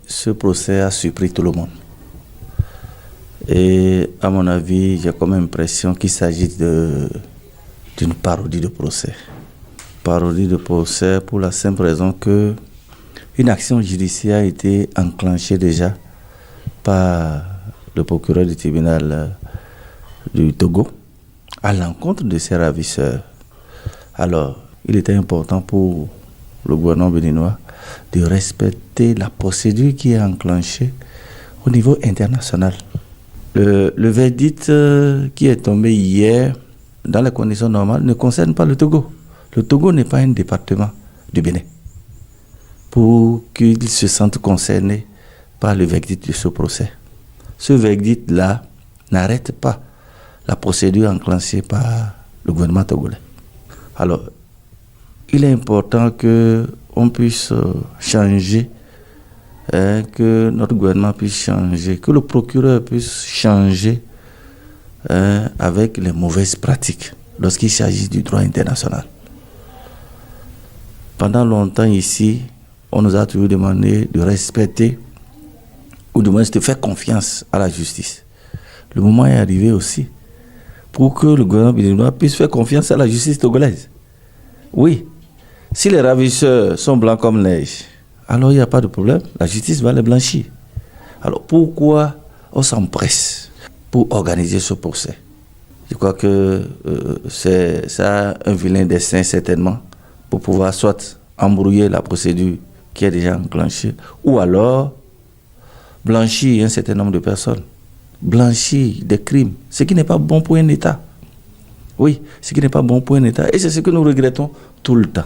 Ce procès a surpris tout le monde. Et à mon avis, j'ai comme impression qu'il s'agit d'une parodie de procès. Parodie de procès pour la simple raison que une action judiciaire a été enclenchée déjà par le procureur du tribunal du Togo à l'encontre de ses ravisseurs. Alors, il était important pour le gouvernement béninois de respecter la procédure qui est enclenchée au niveau international. Le verdict qui est tombé hier, dans les conditions normales, ne concerne pas le Togo. Le Togo n'est pas un département du Bénin. Pour qu'il se sente concerné par le verdict de ce procès. Ce verdict-là n'arrête pas la procédure enclenchée par le gouvernement togolais. Alors, il est important qu'on puisse changer, que notre gouvernement puisse changer, que le procureur puisse changer avec les mauvaises pratiques lorsqu'il s'agit du droit international. Pendant longtemps ici, on nous a toujours demandé de respecter ou du moins de faire confiance à la justice. Le moment est arrivé aussi pour que le gouvernement béninois puisse faire confiance à la justice togolaise. Oui, si les ravisseurs sont blancs comme neige, alors il n'y a pas de problème, la justice va les blanchir. Alors pourquoi on s'empresse pour organiser ce procès? Je crois que ça a un vilain dessein certainement pour pouvoir soit embrouiller la procédure qui est déjà enclenchée ou alors blanchir un certain nombre de personnes, blanchir des crimes, ce qui n'est pas bon pour un État. Oui, ce qui n'est pas bon pour un État. Et c'est ce que nous regrettons tout le temps.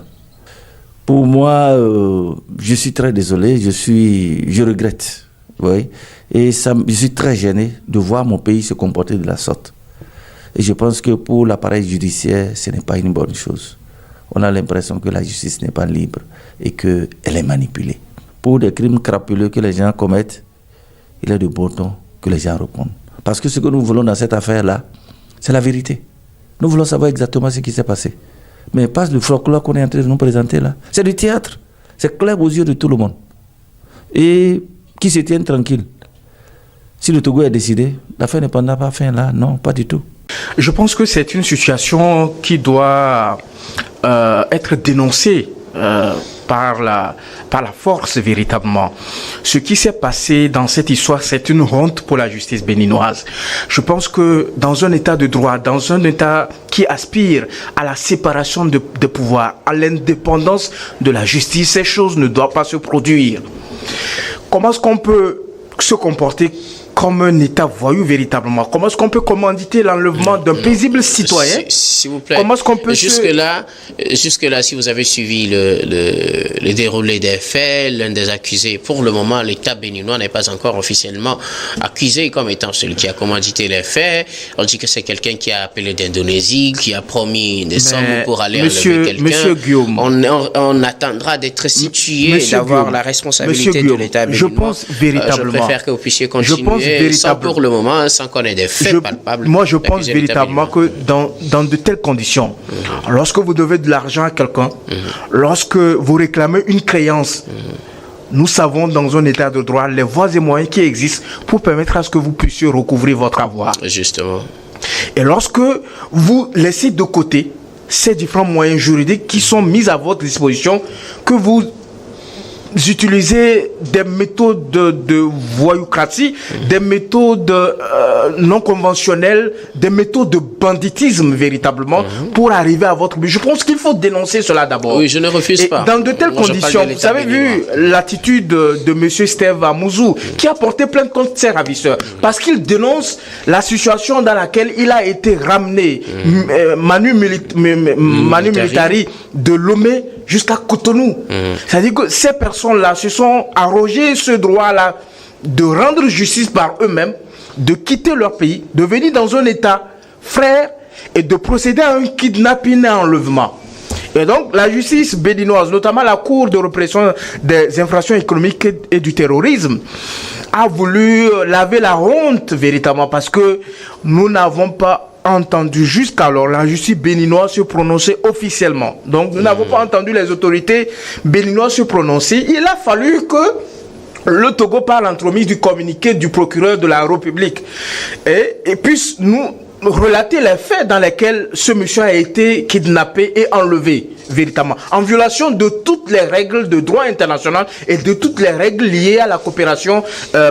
Pour moi, je suis très désolé, je regrette. Oui, et je suis très gêné de voir mon pays se comporter de la sorte. Et je pense que pour l'appareil judiciaire, ce n'est pas une bonne chose. On a l'impression que la justice n'est pas libre et qu'elle est manipulée. Pour des crimes crapuleux que les gens commettent, il est de bon ton que les gens répondent. Parce que ce que nous voulons dans cette affaire-là, c'est la vérité. Nous voulons savoir exactement ce qui s'est passé. Mais pas le folklore qu'on est en train de nous présenter là. C'est du théâtre. C'est clair aux yeux de tout le monde. Et qui se tienne tranquille. Si le Togo est décidé, l'affaire ne prendra pas fin là. Non, pas du tout. Je pense que c'est une situation qui doit être dénoncée par la force véritablement. Ce qui s'est passé dans cette histoire, c'est une honte pour la justice béninoise. Je pense que dans un état de droit, dans un état qui aspire à la séparation de pouvoirs, à l'indépendance de la justice, ces choses ne doivent pas se produire. Comment est-ce qu'on peut se comporter comme un État voyou véritablement? Comment est-ce qu'on peut commanditer l'enlèvement d'un paisible citoyen? S'il vous plaît. Comment est-ce qu'on peut jusque-là, si vous avez suivi le déroulé des faits, l'un des accusés, pour le moment, l'État béninois n'est pas encore officiellement accusé comme étant celui qui a commandité les faits. On dit que c'est quelqu'un qui a appelé d'Indonésie, qui a promis des sommes pour aller enlever quelqu'un. Monsieur Guillaume, on attendra d'être situé, d'avoir la responsabilité de l'État béninois. Je pense véritablement. Je préfère que vous puissiez continuer. Sans pour le moment, sans qu'on ait des faits palpables. Moi, je pense véritablement que dans de telles conditions, lorsque vous devez de l'argent à quelqu'un, lorsque vous réclamez une créance, nous savons dans un état de droit les voies et moyens qui existent pour permettre à ce que vous puissiez recouvrir votre avoir. Justement. Et lorsque vous laissez de côté ces différents moyens juridiques qui sont mis à votre disposition, que vous utilisez des méthodes de voyoucratie, des méthodes non conventionnelles, des méthodes de banditisme véritablement pour arriver à votre but. Je pense qu'il faut dénoncer cela d'abord. Oui, je ne refuse pas. Dans de telles conditions, vous avez vu l'attitude de M. Steve Amouzou qui a porté plainte contre ses ravisseurs parce qu'il dénonce la situation dans laquelle il a été ramené Manu Militari de Lomé jusqu'à Cotonou. C'est-à-dire que ces personnes-là se sont arrogées ce droit-là de rendre justice par eux-mêmes, de quitter leur pays, de venir dans un état frère et de procéder à un kidnapping et enlèvement. Et donc, la justice béninoise, notamment la Cour de répression des infractions économiques et du terrorisme, a voulu laver la honte véritablement parce que nous n'avons pas entendu jusqu'alors la justice béninoise se prononcer officiellement. Donc nous n'avons pas entendu les autorités béninoises se prononcer. Il a fallu que le Togo, par l'entremise du communiqué du procureur de la République, et puisse nous relater les faits dans lesquels ce monsieur a été kidnappé et enlevé, véritablement, en violation de toutes les règles de droit international et de toutes les règles liées à la coopération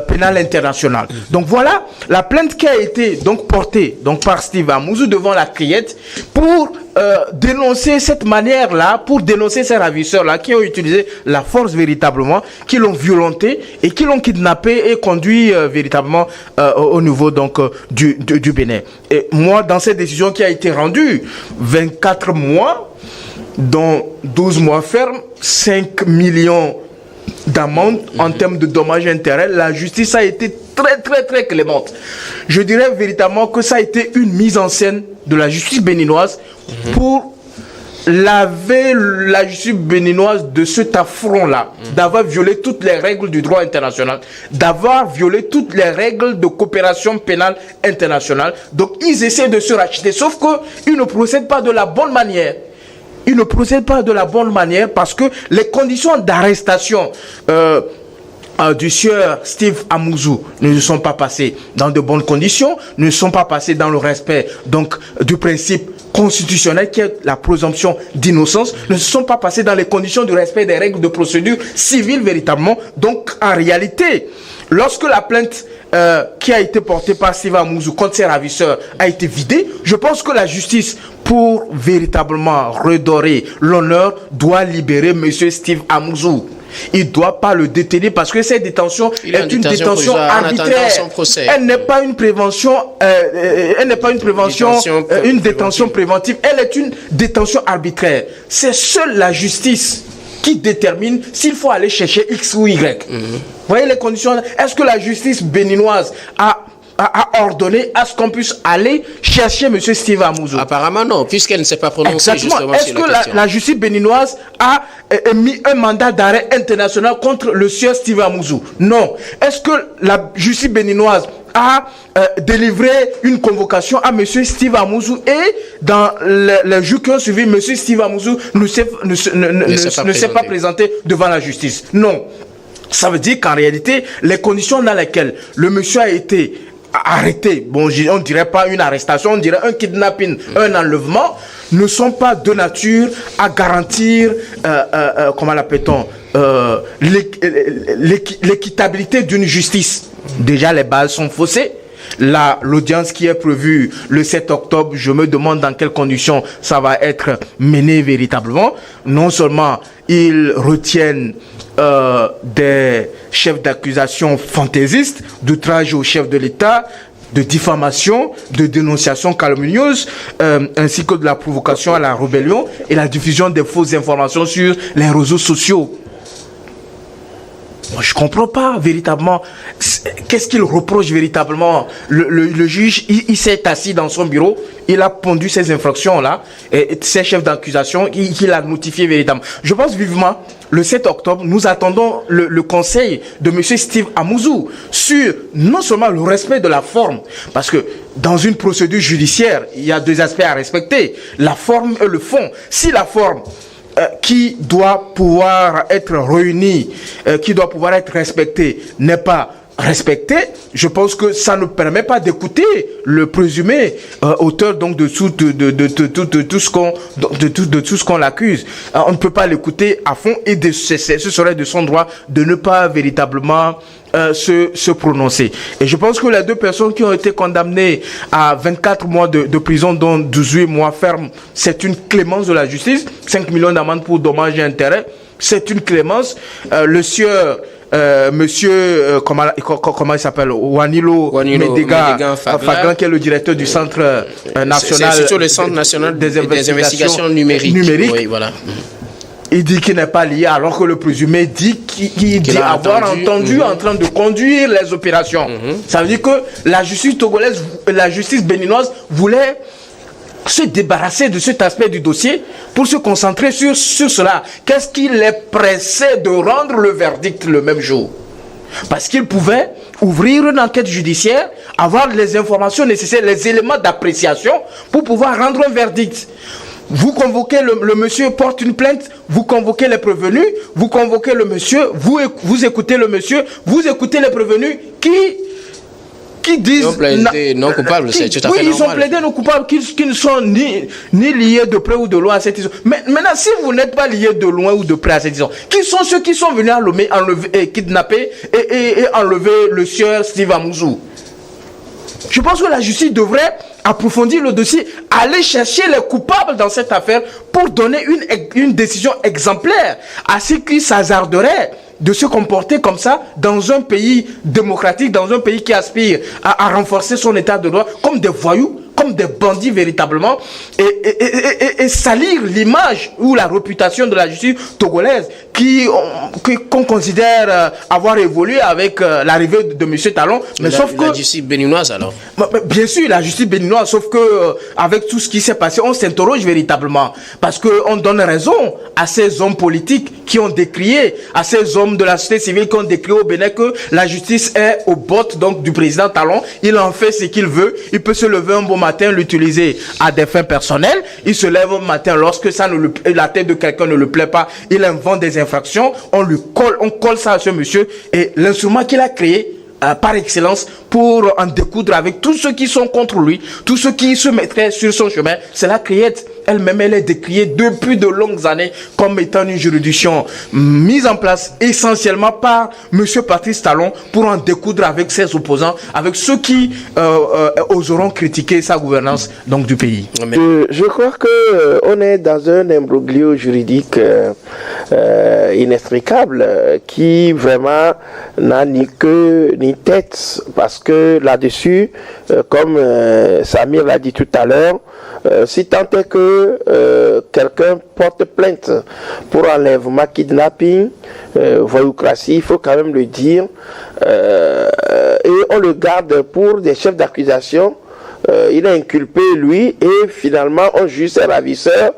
pénale internationale. Donc voilà la plainte qui a été donc portée donc par Steve Amouzou devant la Criette pour dénoncer cette manière-là, pour dénoncer ces ravisseurs-là qui ont utilisé la force véritablement, qui l'ont violenté et qui l'ont kidnappé et conduit véritablement au niveau donc du Bénin. Et moi, dans cette décision qui a été rendue, 24 mois, dont 12 mois ferme, 5 millions d'amende en termes de dommages et intérêts, la justice a été très clémente. Je dirais véritablement que ça a été une mise en scène de la justice béninoise pour laver la justice béninoise de cet affront-là, d'avoir violé toutes les règles du droit international, d'avoir violé toutes les règles de coopération pénale internationale. Donc ils essaient de se racheter, sauf qu'ils ne procèdent pas de la bonne manière. Ils ne procèdent pas de la bonne manière parce que les conditions d'arrestation du sieur Steve Amouzou ne sont pas passées dans de bonnes conditions, ne sont pas passées dans le respect donc du principe constitutionnel qui est la présomption d'innocence, ne se sont pas passées dans les conditions de respect des règles de procédure civile véritablement. Donc en réalité, lorsque la plainte qui a été portée par Steve Amouzou contre ses ravisseurs a été vidée, je pense que la justice, pour véritablement redorer l'honneur, doit libérer monsieur Steve Amouzou. Il ne doit pas le détenir parce que cette détention est une détention arbitraire. Elle n'est pas une prévention, une détention préventive. Elle est une détention arbitraire. C'est seule la justice qui détermine s'il faut aller chercher X ou Y. Vous voyez les conditions? Est-ce que la justice béninoise a ordonné à ce qu'on puisse aller chercher M. Steve Amouzou? Apparemment non, puisqu'elle ne s'est pas prononcée. Exactement. Est-ce que la justice béninoise a émis un mandat d'arrêt international contre le sieur Steve Amouzou? Non. Est-ce que la justice béninoise a délivré une convocation à M. Steve Amouzou et dans les jours qui ont suivi, M. Steve Amouzou ne s'est pas présenté devant la justice? Non. Ça veut dire qu'en réalité, les conditions dans lesquelles le monsieur a été arrêté, bon, on dirait pas une arrestation, on dirait un kidnapping, un enlèvement, ne sont pas de nature à garantir, comment l'appelle-t-on, l'équitabilité d'une justice. Déjà, les bases sont faussées. L'audience qui est prévue le 7 octobre, je me demande dans quelles conditions ça va être mené véritablement. Non seulement ils retiennent des chefs d'accusation fantaisistes, d'outrage au chef de l'État, de diffamation, de dénonciation calomnieuse, ainsi que de la provocation à la rébellion et la diffusion des fausses informations sur les réseaux sociaux. Moi, je comprends pas véritablement qu'est-ce qu'il reproche véritablement. Le juge, il s'est assis dans son bureau, il a pondu ces infractions-là, et ces chefs d'accusation, il a notifié véritablement. Je pense vivement, le 7 octobre, nous attendons le conseil de M. Steve Amouzou sur non seulement le respect de la forme, parce que dans une procédure judiciaire, il y a deux aspects à respecter, la forme et le fond. Si la forme qui doit pouvoir être réuni, qui doit pouvoir être respecté, n'est pas respecté, je pense que ça ne permet pas d'écouter le présumé auteur donc de tout ce qu'on l'accuse. On ne peut pas l'écouter à fond et ce serait de son droit de ne pas véritablement se prononcer. Et je pense que les deux personnes qui ont été condamnées à 24 mois de prison, dont 18 mois ferme, c'est une clémence de la justice. 5 millions d'amende pour dommages et intérêts, c'est une clémence. Le sieur monsieur, comment il s'appelle, Wanilo Medega Faglan, qui est le directeur du Centre National, c'est surtout le Centre National des Investigations Numériques. Oui, voilà. Il dit qu'il n'est pas lié, alors que le présumé dit qu'il dit avoir entendu en train de conduire les opérations. Ça veut dire que la justice togolaise, la justice béninoise voulait se débarrasser de cet aspect du dossier pour se concentrer sur cela. Qu'est-ce qui les pressait de rendre le verdict le même jour? Parce qu'ils pouvaient ouvrir une enquête judiciaire, avoir les informations nécessaires, les éléments d'appréciation pour pouvoir rendre un verdict. Vous convoquez le monsieur, porte une plainte, vous convoquez les prévenus, vous convoquez le monsieur, vous écoutez le monsieur, vous écoutez les prévenus qui disent... Ils ont plaidé non coupables, c'est tout à fait normal. Oui, ils ont plaidé non coupables, qui ne sont ni liés de près ou de loin à cette histoire. Mais maintenant, si vous n'êtes pas liés de loin ou de près à cette histoire, qui sont ceux qui sont venus enlever, kidnapper et enlever le sieur Steve Amouzou? Je pense que la justice devrait approfondir le dossier, aller chercher les coupables dans cette affaire pour donner une décision exemplaire à ceux qui s'hasarderaient de se comporter comme ça dans un pays démocratique, dans un pays qui aspire à renforcer son état de droit, comme des voyous, comme des bandits véritablement, et salir l'image ou la réputation de la justice togolaise qu'on considère avoir évolué avec l'arrivée de M. Talon. Mais sauf que la justice béninoise alors. Bien sûr, la justice béninoise, sauf que avec tout ce qui s'est passé, on s'interroge véritablement, parce que on donne raison à ces hommes politiques qui ont décrié, à ces hommes de la société civile qui ont décrié au Bénin que la justice est aux bottes donc du président Talon. Il en fait ce qu'il veut. Il peut se lever un beau matin, l'utiliser à des fins personnelles. Il se lève un matin lorsque la tête de quelqu'un ne lui plaît pas. Il invente des infractions. On colle ça à ce monsieur, et l'instrument qu'il a créé par excellence pour en découdre avec tous ceux qui sont contre lui, tous ceux qui se mettraient sur son chemin, c'est la Criette. Elle-même, elle est décriée depuis de longues années comme étant une juridiction mise en place essentiellement par M. Patrice Talon pour en découdre avec ses opposants, avec ceux qui oseront critiquer sa gouvernance donc, du pays. Je crois qu'on est dans un imbroglio juridique inextricable qui vraiment n'a ni queue ni tête, parce que là-dessus, comme Samir l'a dit tout à l'heure, si tant est que quelqu'un porte plainte pour enlèvement, kidnapping, voyoucratie, il faut quand même le dire, et on le garde pour des chefs d'accusation, il est inculpé lui, et finalement on juge ses ravisseurs.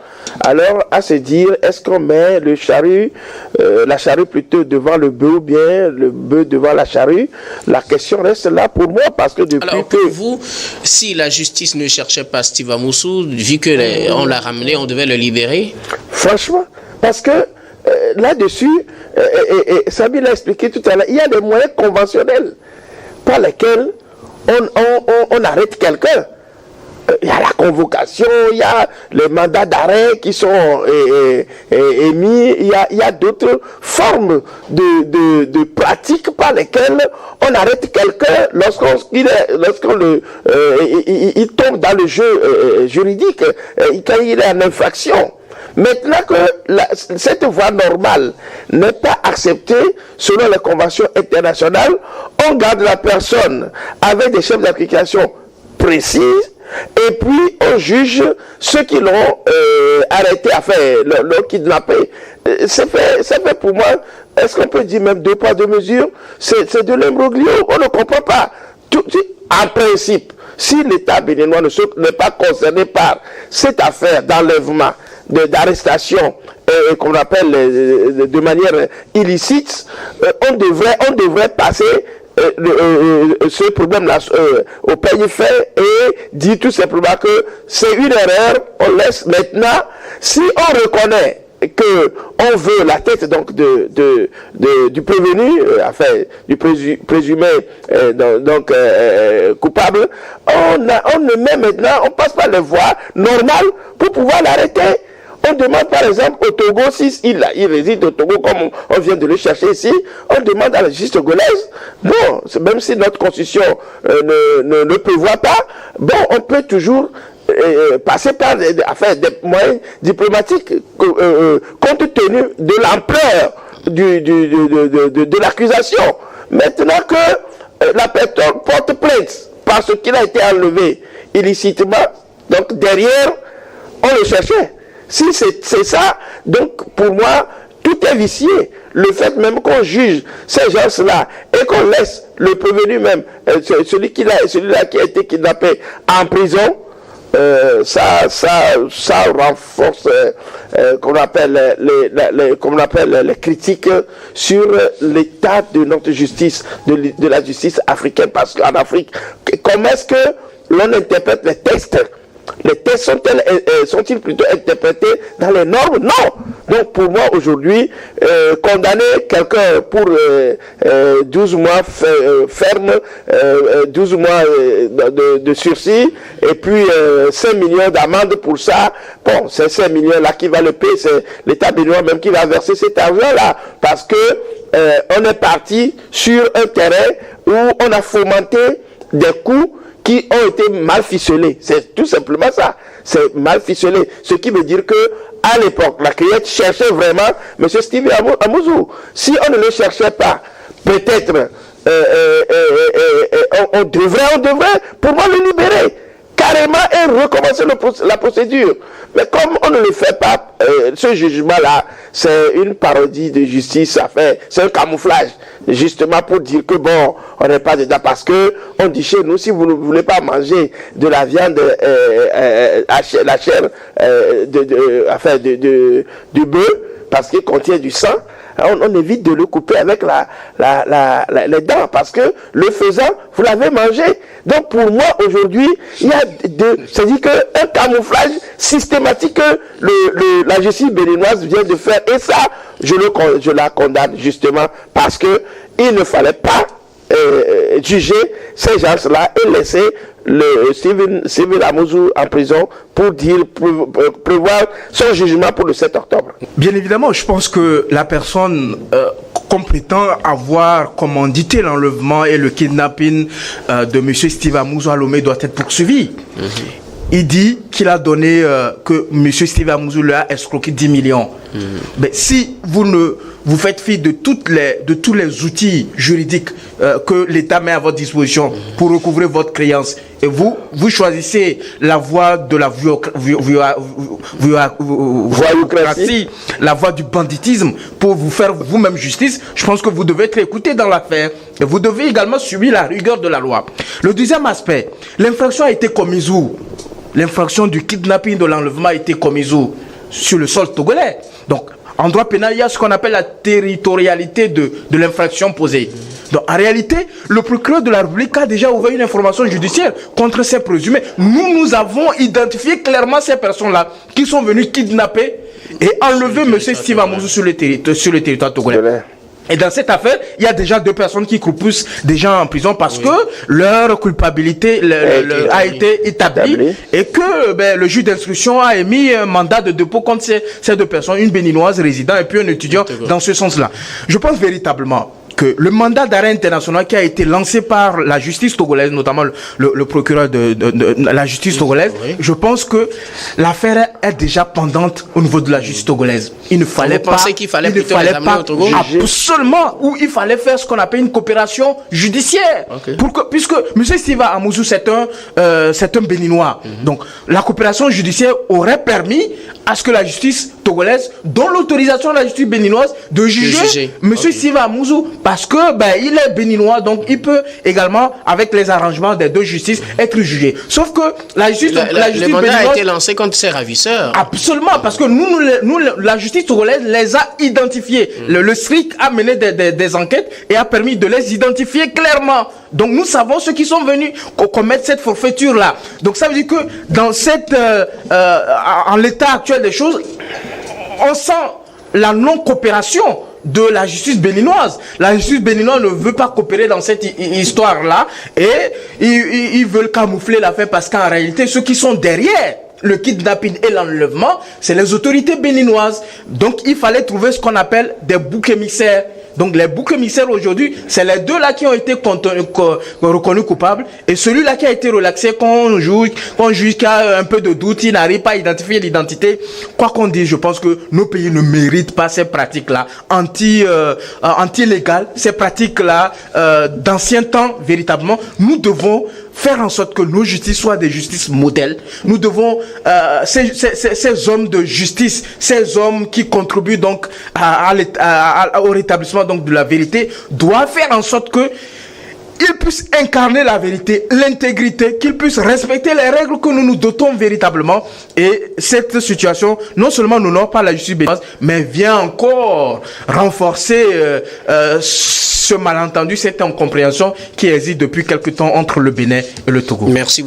Alors à se dire, est-ce qu'on met le charrue, la charrue plutôt devant le bœuf ou bien le bœuf devant la charrue? La question reste là pour moi, parce que depuis alors, pour vous, si la justice ne cherchait pas Steve Amouzou, vu que on l'a ramené, on devait le libérer? Franchement, parce que là-dessus, et Sabi l'a expliqué tout à l'heure, il y a des moyens conventionnels par lesquels on arrête quelqu'un. Il y a la convocation, il y a les mandats d'arrêt qui sont émis, il y a d'autres formes de pratiques par lesquelles on arrête quelqu'un lorsqu'il tombe dans le jeu juridique, quand il est en infraction. Maintenant que cette voie normale n'est pas acceptée selon les conventions internationales, on garde la personne avec des chefs d'application précises, et puis on juge ceux qui l'ont arrêté, l'ont kidnappé. C'est fait pour moi, est-ce qu'on peut dire même 2 poids 2 mesures? C'est de l'imbroglio, on ne comprend pas. En principe, si l'État béninois n'est pas concerné par cette affaire d'enlèvement, d'arrestation, qu'on appelle de manière illicite, on devrait passer ce problème-là au pays fait et dire tout simplement que c'est une erreur, on laisse maintenant. Si on reconnaît que on veut la tête donc du prévenu, du présumé coupable, on ne met maintenant, on passe par les voies normales pour pouvoir l'arrêter. On demande par exemple au Togo, si il réside au Togo comme on vient de le chercher ici, on demande à la justice togolaise, bon, même si notre constitution ne prévoit pas, bon, on peut toujours passer par des moyens diplomatiques compte tenu de l'ampleur de l'accusation. Maintenant que la personne porte plainte parce qu'il a été enlevé illicitement, donc derrière, on le cherchait. Si c'est ça, donc pour moi, tout est vicié. Le fait même qu'on juge ces gens-là et qu'on laisse le prévenu même, celui-là qui a été kidnappé en prison, ça renforce qu'on appelle les critiques sur l'état de notre justice, de la justice africaine, parce qu'en Afrique, comment est-ce que l'on interprète les textes Les textes sont-ils plutôt interprétés dans les normes? Non. Donc pour moi aujourd'hui, condamner quelqu'un pour 12 mois ferme, 12 mois de sursis, et puis 5 millions d'amende pour ça, bon, c'est 5 millions là qui va le payer, c'est l'État béninois même qui va verser cet argent-là, parce que on est parti sur un terrain où on a fomenté des coups qui ont été mal ficelés. C'est tout simplement ça. C'est mal ficelé. Ce qui veut dire que à l'époque, la CRIET cherchait vraiment M. Steve Amouzou. Si on ne le cherchait pas, peut-être on devrait pour moi le libérer carrément et recommencer la procédure. Mais comme on ne le fait pas, ce jugement-là, c'est une parodie de justice, c'est un camouflage, justement pour dire que bon, on n'est pas dedans, parce que on dit chez nous, si vous ne voulez pas manger de la viande, la chair du bœuf, parce qu'il contient du sang, on évite de le couper avec les dents, parce que le faisant, vous l'avez mangé. Donc pour moi aujourd'hui, il y a c'est-à-dire qu'un camouflage systématique que la justice béninoise vient de faire, et ça, je la condamne justement, parce que il ne fallait pas juger ces gens-là et laisser le Steven Amouzou en prison pour prévoir son jugement pour le 7 octobre. Bien évidemment, je pense que la personne comme prétend avoir commandité l'enlèvement et le kidnapping de M. Steve Amouzou à Lomé doit être poursuivi. Il dit qu'il a donné, que M. Steve Amouzou lui a escroqué 10 millions. Mais si vous faites fi de tous les outils juridiques que l'État met à votre disposition pour recouvrer votre créance, et vous choisissez la voie de la voyoucratie, la voie du banditisme pour vous faire vous-même justice, je pense que vous devez être écouté dans l'affaire et vous devez également subir la rigueur de la loi. Le deuxième aspect, l'infraction a été commise où? L'infraction du kidnapping, de l'enlèvement a été commise où? Sur le sol togolais. Donc, en droit pénal, il y a ce qu'on appelle la territorialité de l'infraction posée. Donc, en réalité, le procureur de la République a déjà ouvert une information judiciaire contre ces présumés. Nous avons identifié clairement ces personnes-là qui sont venues kidnapper et enlever M. Steve Amouzou sur le territoire togolais. Et dans cette affaire, il y a déjà 2 personnes qui croupissent déjà en prison parce que leur culpabilité a été établie et que le juge d'instruction a émis un mandat de dépôt contre ces 2 personnes, une béninoise résidant et puis un étudiant dans ce sens-là. Je pense véritablement que le mandat d'arrêt international qui a été lancé par la justice togolaise, notamment le procureur de la justice togolaise, je pense que l'affaire est déjà pendante au niveau de la justice togolaise. Il ne fallait pas... qu'il fallait plutôt les amener au Togo? Absolument, où il fallait faire ce qu'on appelle une coopération judiciaire. Puisque M. Steve Amouzou, c'est un béninois. Donc, la coopération judiciaire aurait permis à ce que la justice togolaise donne l'autorisation à la justice béninoise de juger M. Steve Amouzou. Parce que il est béninois, donc il peut également, avec les arrangements des 2 justices, être jugé. Sauf que la justice le mandat a été lancé contre ces ravisseurs. Absolument, parce que nous la justice togolaise les a identifiés. Le SRIC a mené des enquêtes et a permis de les identifier clairement. Donc nous savons ceux qui sont venus commettre cette forfaiture-là. Donc ça veut dire que dans en l'état actuel des choses, on sent la non-coopération de la justice béninoise. La justice béninoise ne veut pas coopérer dans cette histoire-là et ils veulent camoufler l'affaire parce qu'en réalité, ceux qui sont derrière le kidnapping et l'enlèvement, c'est les autorités béninoises. Donc, il fallait trouver ce qu'on appelle des boucs émissaires. Donc, les boucs émissaires aujourd'hui, c'est les 2 là qui ont été reconnus coupables et celui-là qui a été relaxé, qu'on juge qui a un peu de doute, il n'arrive pas à identifier l'identité. Quoi qu'on dise, je pense que nos pays ne méritent pas ces pratiques-là anti-légales, ces pratiques-là d'ancien temps, véritablement. Nous devons faire en sorte que nos justices soient des justices modèles. Nous devons, ces hommes de justice, ces hommes qui contribuent donc au rétablissement donc de la vérité, doivent faire en sorte que ils puissent incarner la vérité, l'intégrité, qu'ils puissent respecter les règles que nous nous dotons véritablement. Et cette situation, non seulement n'honore pas la justice béninoise, mais vient encore renforcer ce malentendu, cette incompréhension qui existe depuis quelque temps entre le Bénin et le Togo. Merci beaucoup.